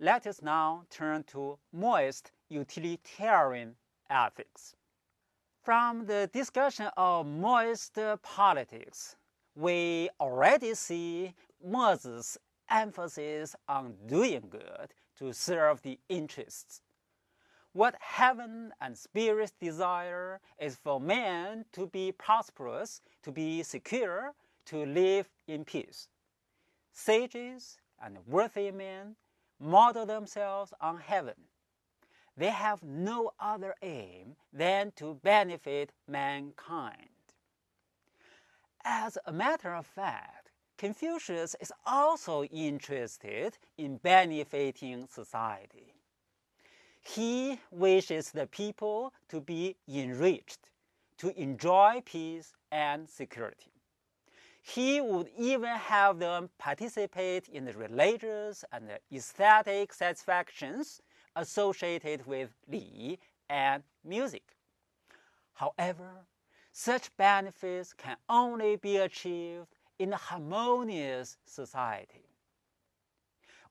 Let us now turn to Mohist utilitarian ethics. From the discussion of Mohist politics, we already see Mohist's emphasis on doing good to serve the interests. What heaven and spirit desire is for man to be prosperous, to be secure, to live in peace. Sages and worthy men model themselves on heaven. They have no other aim than to benefit mankind. As a matter of fact, Confucius is also interested in benefiting society. He wishes the people to be enriched, to enjoy peace and security. He would even have them participate in the religious and aesthetic satisfactions associated with Li and music. However, such benefits can only be achieved in a harmonious society.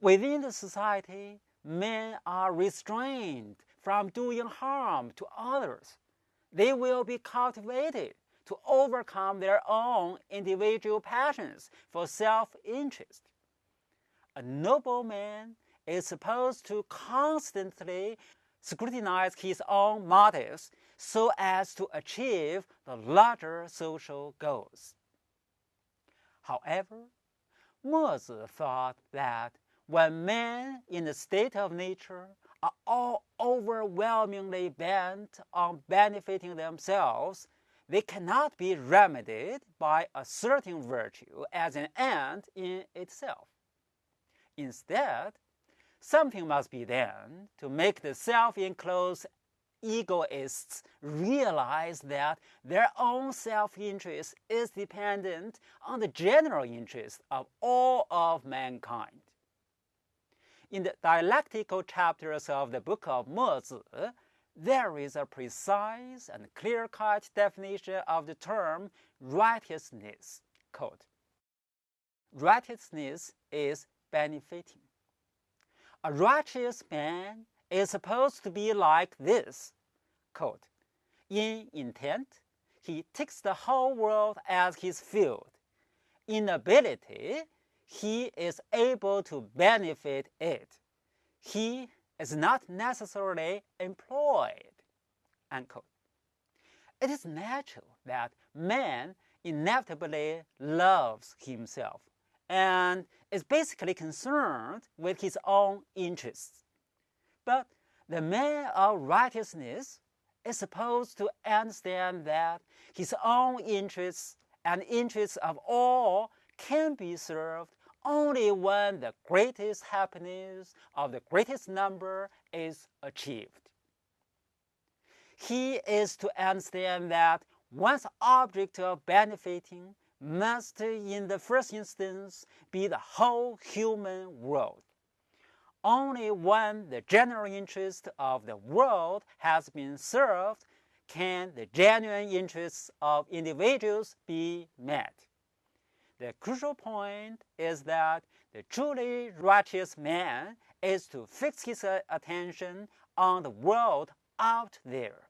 Within the society, men are restrained from doing harm to others. They will be cultivated to overcome their own individual passions for self-interest. A noble man is supposed to constantly scrutinize his own motives so as to achieve the larger social goals. However, Mohist thought that when men in the state of nature are all overwhelmingly bent on benefiting themselves, they cannot be remedied by asserting virtue as an end in itself. Instead, something must be done to make the self-enclosed egoists realize that their own self-interest is dependent on the general interest of all of mankind. In the dialectical chapters of the book of Mozi, there is a precise and clear-cut definition of the term righteousness. Quote, righteousness is benefiting. A righteous man is supposed to be like this. Quote, in intent, he takes the whole world as his field. In ability, he is able to benefit it. He is not necessarily employed. Unquote. It is natural that man inevitably loves himself and is basically concerned with his own interests. But the man of righteousness is supposed to understand that his own interests and interests of all can be served only when the greatest happiness of the greatest number is achieved. He is to understand that one's object of benefiting must, in the first instance, be the whole human world. Only when the general interest of the world has been served can the genuine interests of individuals be met. The crucial point is that the truly righteous man is to fix his attention on the world out there.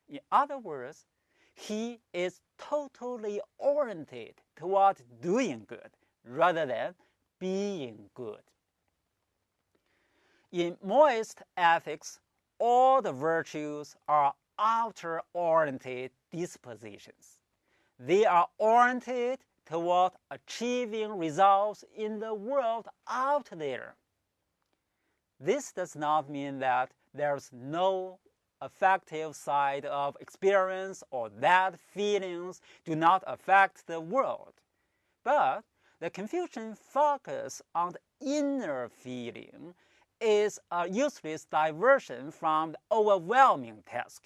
In other words, he is totally oriented toward doing good rather than being good. In Mohist ethics, all the virtues are outer-oriented dispositions. They are oriented toward achieving results in the world out there. This does not mean that there's no affective side of experience or that feelings do not affect the world. But the Confucian focus on the inner feeling is a useless diversion from the overwhelming task.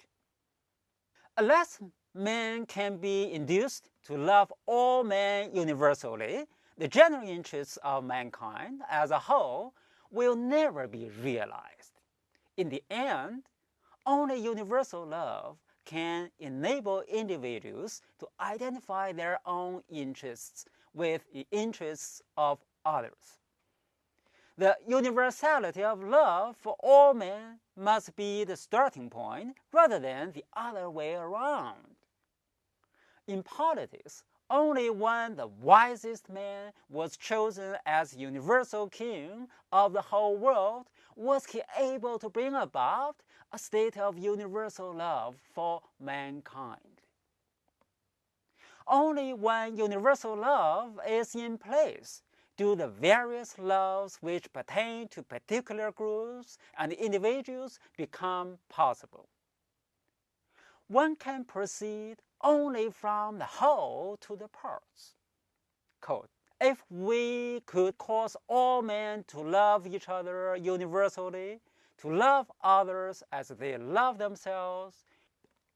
Unless man can be induced to love all men universally, the general interests of mankind as a whole will never be realized. In the end, only universal love can enable individuals to identify their own interests with the interests of others. The universality of love for all men must be the starting point rather than the other way around. In politics, only when the wisest man was chosen as universal king of the whole world was he able to bring about a state of universal love for mankind. Only when universal love is in place do the various laws which pertain to particular groups and individuals become possible. One can proceed only from the whole to the parts. Quote, if we could cause all men to love each other universally, to love others as they love themselves,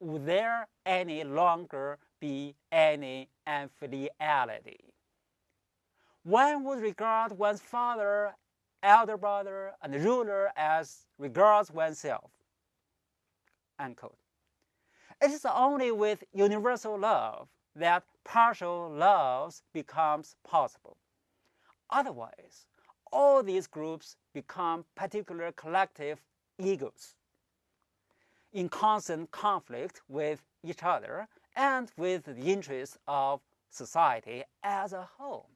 would there any longer be any infidelity? One would regard one's father, elder brother, and ruler as regards oneself. Unquote. It is only with universal love that partial loves becomes possible. Otherwise, all these groups become particular collective egos, in constant conflict with each other and with the interests of society as a whole.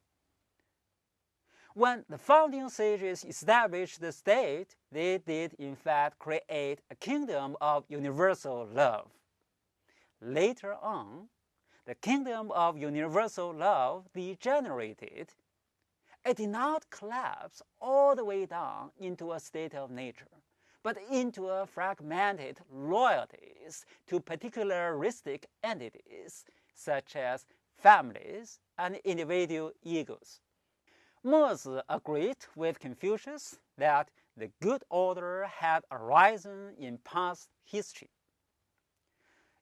When the founding sages established the state, they did in fact create a kingdom of universal love. Later on, the kingdom of universal love degenerated. It did not collapse all the way down into a state of nature, but into a fragmented loyalties to particularistic entities such as families and individual egos. Mohist agreed with Confucius that the good order had arisen in past history.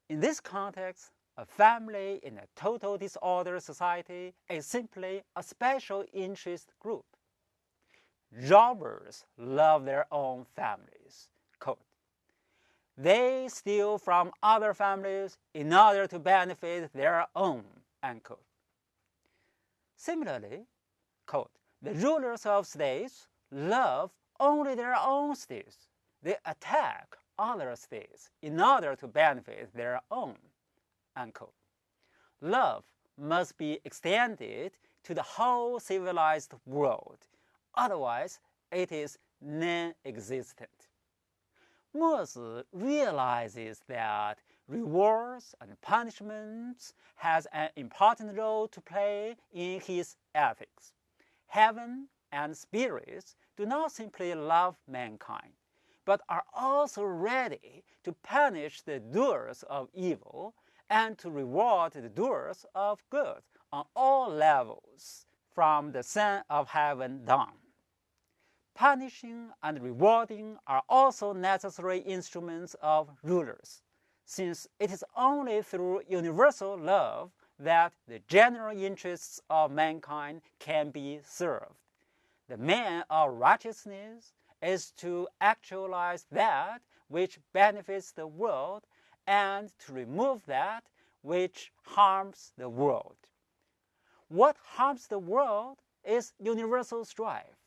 In this context, a family in a total disordered society is simply a special interest group. Robbers love their own families. Quote, they steal from other families in order to benefit their own. Unquote. Similarly, quote, the rulers of states love only their own states. They attack other states in order to benefit their own. Unquote. Love must be extended to the whole civilized world. Otherwise, it is non-existent. Mohist realizes that rewards and punishments has an important role to play in his ethics. Heaven and spirits do not simply love mankind, but are also ready to punish the doers of evil and to reward the doers of good on all levels, from the Son of Heaven down. Punishing and rewarding are also necessary instruments of rulers, since it is only through universal love that the general interests of mankind can be served. The man of righteousness is to actualize that which benefits the world and to remove that which harms the world. What harms the world is universal strife.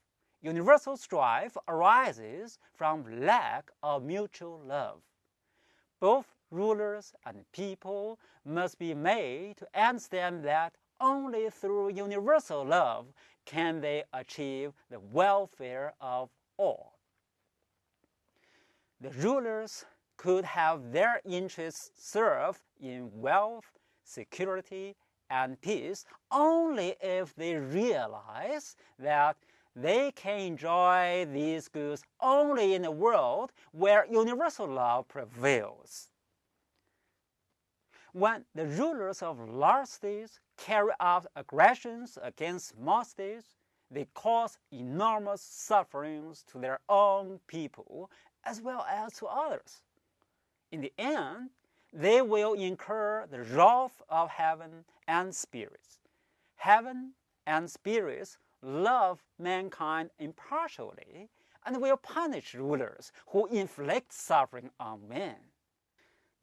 Universal strife arises from lack of mutual love. Both rulers and people must be made to understand that only through universal love can they achieve the welfare of all. The rulers could have their interests served in wealth, security, and peace only if they realize that they can enjoy these goods only in a world where universal love prevails. When the rulers of large states carry out aggressions against small states, they cause enormous sufferings to their own people as well as to others. In the end, they will incur the wrath of heaven and spirits. Heaven and spirits love mankind impartially and will punish rulers who inflict suffering on men.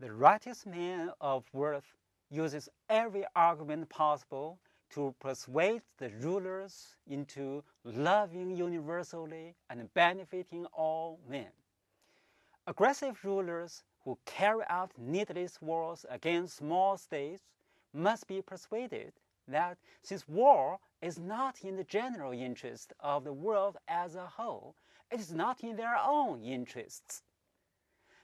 The righteous man of worth uses every argument possible to persuade the rulers into loving universally and benefiting all men. Aggressive rulers who carry out needless wars against small states must be persuaded that since war is not in the general interest of the world as a whole, it is not in their own interests.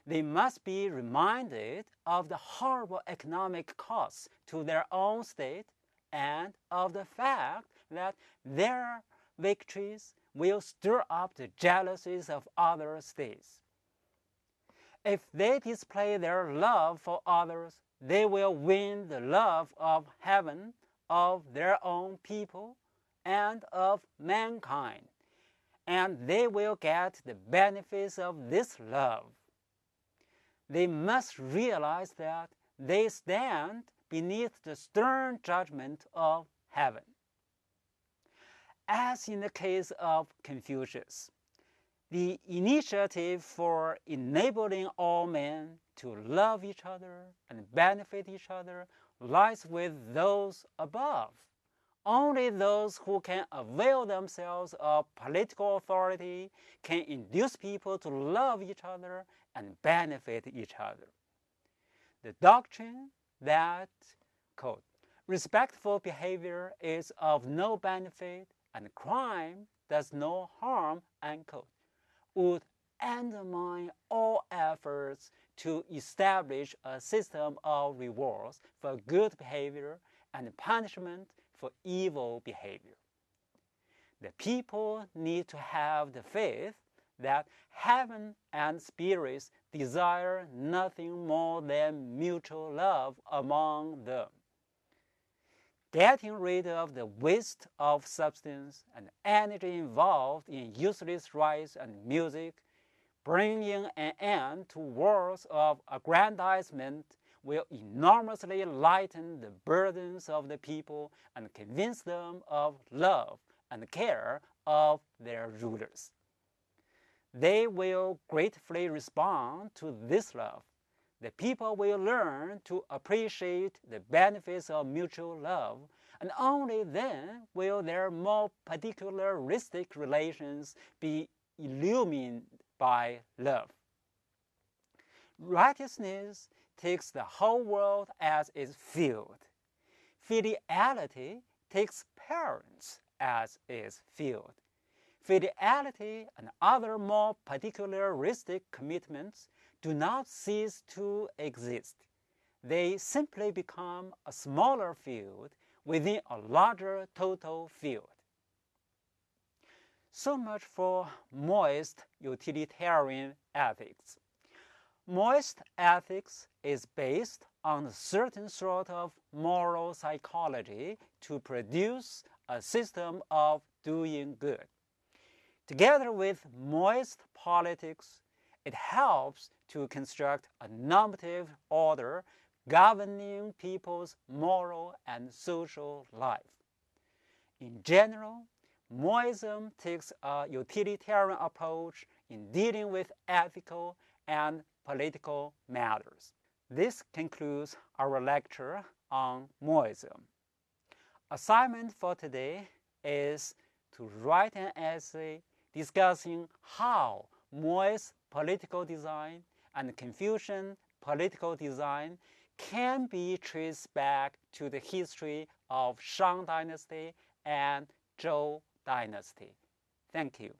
They must be reminded of the horrible economic costs to their own state and of the fact that their victories will stir up the jealousies of other states. If they display their love for others, they will win the love of heaven, of their own people, and of mankind, and they will get the benefits of this love. They must realize that they stand beneath the stern judgment of heaven. As in the case of Confucius, the initiative for enabling all men to love each other and benefit each other lies with those above. Only those who can avail themselves of political authority can induce people to love each other and benefit each other. The doctrine that, quote, respectful behavior is of no benefit and crime does no harm, unquote, would undermine all efforts to establish a system of rewards for good behavior and punishment for evil behavior. The people need to have the faith that heaven and spirits desire nothing more than mutual love among them. Getting rid of the waste of substance and energy involved in useless rites and music, bringing an end to wars of aggrandizement, will enormously lighten the burdens of the people and convince them of love and care of their rulers. They will gratefully respond to this love. The people will learn to appreciate the benefits of mutual love, and only then will their more particularistic relations be illumined by love. Righteousness takes the whole world as its field. Filiality takes parents as its field. Fidelity and other more particularistic commitments do not cease to exist. They simply become a smaller field within a larger total field. So much for Mohist utilitarian ethics. Mohist ethics is based on a certain sort of moral psychology to produce a system of doing good. Together with Mohist politics, it helps to construct a normative order governing people's moral and social life. In general, Mohism takes a utilitarian approach in dealing with ethical and political matters. This concludes our lecture on Mohism. Assignment for today is to write an essay discussing how Mohist political design and Confucian political design can be traced back to the history of Shang Dynasty and Zhou Dynasty. Thank you.